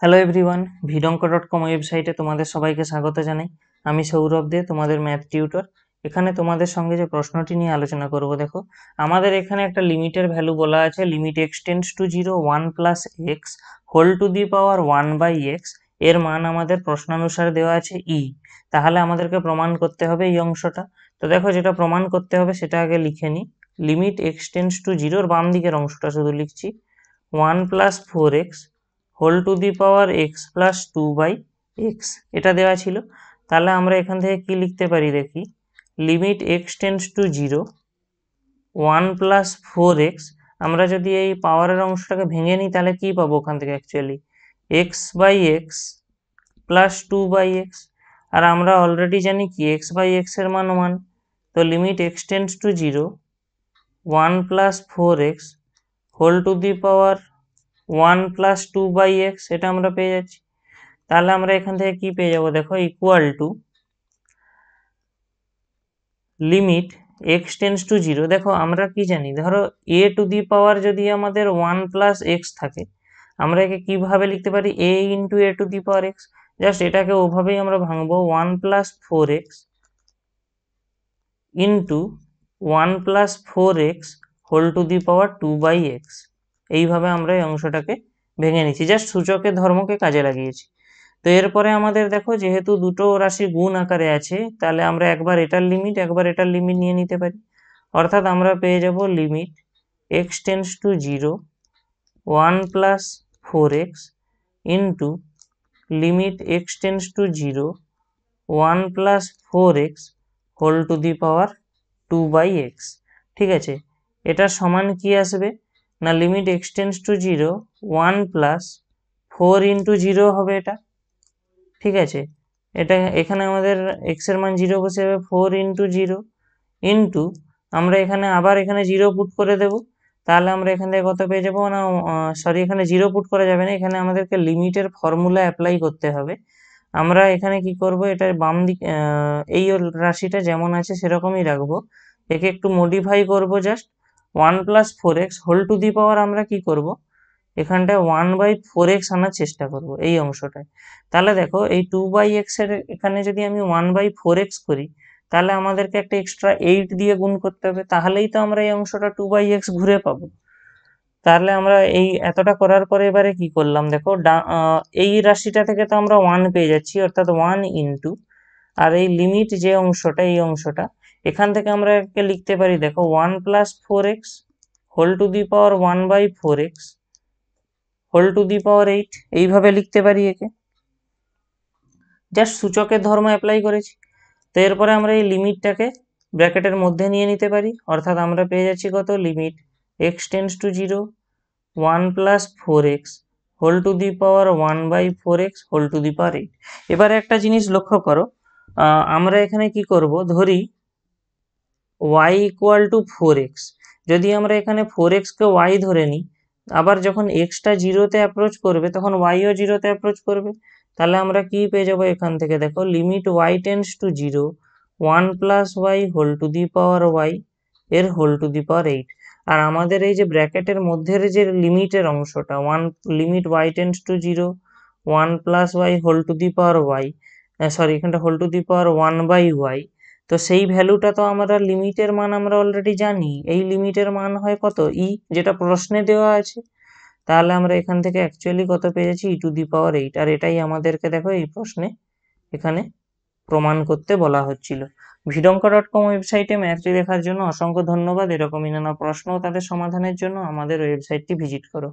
Hello everyone, ভিডঙ্ক.কম ওয়েবসাইটে তোমাদের সবাইকে স্বাগত জানাই। আমি সৌরভ দে, তোমাদের ম্যাথ টিউটর। এখানে তোমাদের সঙ্গে যে প্রশ্নটি নিয়ে আলোচনা করব, দেখো আমাদের এখানে একটা লিমিটের ভ্যালু বলা আছে, limit x tends to 0 1 plus x whole to the power 1 by x. এর মান আমাদের প্রশ্নানুসারে দেওয়া আছে ই। তাহলে আমাদেরকে প্রমাণ করতে হবে এই অংশটা। তো দেখো, যেটা প্রমাণ করতে হবে সেটা আগে লিখে নিই। লিমিট এক্স টেন্ডস টু 0 বাম দিকের অংশটা শুধু লিখছি, 1 plus 4x whole to the power x plus 2 by x, এটা দেওয়া ছিল। তাহলে আমরা এখান থেকে কি লিখতে পারি দেখি, limit x tends to 0 1 plus 4x। আমরা যদি এই পাওয়ারের অংশটাকে ভেঙে নিই তাহলে কি পাবো ওখান থেকে, actually x by x plus 2 by x. আর আমরা অলরেডি জানি কি এক্স বাই এক্স এর মান 1। তো limit x tends to 0 1 plus 4x whole to the power 1 plus 2 by x, এটা আমরা পেয়ে যাচ্ছি। তাহলে আমরা এখান থেকে কি পেয়ে যাবো দেখো, equal to limit x tends to 0। দেখো আমরা কি জানি, ধরো এ টু দি পাওয়ার যদি আমাদের 1 প্লাস এক্স থাকে, আমরা একে কিভাবে লিখতে পারি, a into a to the power x. Just এটাকে ওভাবেই আমরা ভাঙবো, 1 plus 4x into 1 plus 4x whole to the power 2 by x. এইভাবে আমরা এই অংশটাকে ভেঙে নিচ্ছি, জাস্ট সূচকের ধর্মকে কাজে লাগিয়েছি। তো এরপরে আমাদের দেখো, যেহেতু দুটো রাশি গুণ আকারে আছে, তাহলে আমরা একবার এটার লিমিট একবার এটার লিমিট নিয়ে নিতে পারি। অর্থাৎ আমরা পেয়ে যাব limit x tends to 0 1 plus 4x into limit x tends to 0 1 plus 4x whole to the power 2 by x. ঠিক আছে, এটা সমান কি আসবে না, limit x tends to 0 1 plus 4 into 0 হবে এটা। ঠিক আছে, এটা এখানে আমাদের এক্স এর মান 0 বসে যাবে, 4 ইন্টু 0 ইন্টু আমরা এখানে আবার এখানে 0 পুট করে দেব। তাহলে আমরা এখান থেকে কত পেয়ে যাবো না, সরি, এখানে 0 পুট করা যাবে না, এখানে আমাদেরকে লিমিটের ফর্মুলা অ্যাপ্লাই করতে হবে। আমরা এখানে কি করব, এটার বাম দিক এই রাশিটা যেমন আছে সেরকমই রাখবো, একে একটু মডিফাই করব, just 1 plus 4x whole to the power আমরা কি করব, এখানটায় 1 বাই 4x আনার চেষ্টা করব এই অংশটায়। তাহলে দেখো, এই 2 বাই এক্স এর এখানে যদি আমি 1 বাই 4x করি, তাহলে আমাদেরকে একটা এক্সট্রা 8 দিয়ে গুণ করতে হবে, তাহলেই তো আমরা এই অংশটা 2 বাই এক্স ঘুরে পাবো। তাহলে আমরা এই এতটা করার পরে এবারে কি করলাম দেখো, এই রাশিটা থেকে তো আমরা 1 পেয়ে যাচ্ছি, অর্থাৎ 1 ইন্টু, আর এই লিমিট যে অংশটা, এই অংশটা এখান থেকে আমরা একে লিখতে পারি দেখো, 1 plus 4x whole to the power 1 by 4x whole to the power 8, এইভাবে লিখতে পারি একে, জাস্ট সূচকের ধর্ম অ্যাপ্লাই করেছি। তো এরপরে আমরা এই লিমিটটাকে ব্র্যাকেটের মধ্যে নিয়ে নিতে পারি, অর্থাৎ আমরা পেয়ে যাচ্ছি কত, limit x tends to 0 1 plus 4x whole to the power 1 by 4x whole to the power 8। এবারে একটা জিনিস লক্ষ্য করো, আমরা এখানে কি করব, ধরি y ইকুয়াল টু 4x। যদি আমরা এখানে 4x কে y ধরে নিই, আবার যখন এক্সটা জিরোতে অ্যাপ্রোচ করবে তখন ওয়াইও জিরোতে অ্যাপ্রোচ করবে। তাহলে আমরা কি পেয়ে যাবো এখান থেকে দেখো, limit y tends to 0 1 plus y whole to the power y এর হোল টু দি পাওয়ার 8। আর আমাদের এই যে ব্র্যাকেটের মধ্যের যে লিমিটের অংশটা, limit y tends to 0 1 plus y whole to the power y, sorry, এখানটা whole to the power 1 by y. তো সেই ভ্যালুটা তো আমরা লিমিটের মান আমরা অলরেডি জানি, এই লিমিটের মান হয় কত, ই, যেটা প্রশ্নে দেওয়া আছে। তাহলে আমরা এখান থেকে অ্যাকচুয়ালি কত পেয়ে যাচ্ছি, ই টু দি পাওয়ার 8। আর এটাই আমাদেরকে দেখো এই প্রশ্নে এখানে প্রমাণ করতে বলা হচ্ছিল। ভিডঙ্ক.কম ওয়েবসাইটে ম্যাথটি দেখার জন্য অসংখ্য ধন্যবাদ। এরকমই নানা প্রশ্ন ও তাদের সমাধানের জন্য আমাদের ওয়েবসাইটটি ভিজিট করো।